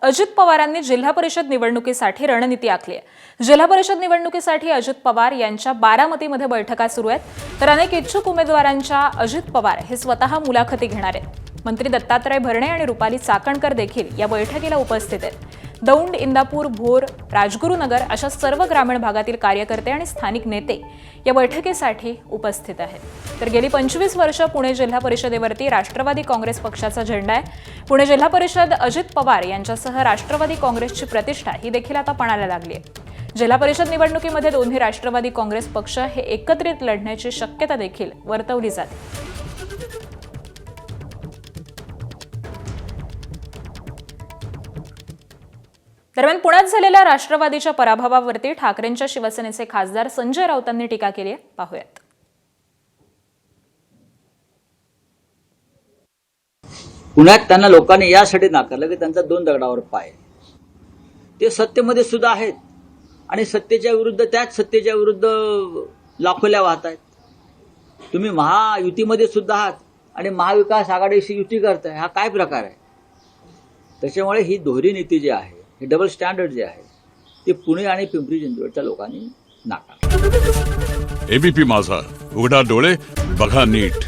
अजित पवारांनी जिल्हा परिषद निवडणुकीसाठी रणनीती आखली आहे। जिल्हा परिषद निवडणुकीसाठी अजित पवार यांच्या बारामतीमध्ये बैठका सुरू आहेत, तर अनेक इच्छुक उमेदवारांच्या अजित पवार हे स्वतः मुलाखती घेणार आहेत। मंत्री दत्तात्रय भरणे आणि रुपाली चाकणकर देखील या बैठकीला उपस्थित आहेत। दौंड, इंदापूर, भोर, राजगुरुनगर अशा सर्व ग्रामीण भागातील कार्यकर्ते आणि स्थानिक नेते या बैठकीसाठी उपस्थित आहेत। तर गेली 25 वर्ष पुणे जिल्हा परिषदेवरती राष्ट्रवादी काँग्रेस पक्षाचा झेंडा आहे। पुणे जिल्हा परिषद अजित पवार यांच्यासह राष्ट्रवादी काँग्रेसची प्रतिष्ठा ही देखील आता पणाला लागली आहे। जिल्हा परिषद निवडणुकीमध्ये दोन्ही राष्ट्रवादी काँग्रेस पक्ष हे एकत्रित लढण्याची शक्यता देखील वर्तवली जाते। दरम्यान पुण्यात झालेल्या राष्ट्रवादीच्या पराभवावरती ठाकरेंच्या शिवसेनेचे खासदार संजय राऊतांनी टीका केली आहे। पाहूयात। पुण्यात त्यांना लोकांनी यासाठी नाकारलं की त्यांचा दोन दगडावर पाय, ते सत्तेमध्ये सुद्धा आहेत आणि सत्तेच्या विरुद्ध, त्याच सत्तेच्या विरुद्ध लाखोल्या वाहत आहेत। तुम्ही महायुतीमध्ये सुद्धा आहात आणि महाविकास आघाडीशी युती करताय, हा काय प्रकार आहे? त्याच्यामुळे ही दोहरी नीती जी आहे, हे डबल स्टँडर्ड जे आहे, ते पुणे आणि पिंपरी चिंचवडच्या लोकांनी नाकारलं। एबीपी माझा, उघडा डोळे बघा नीट।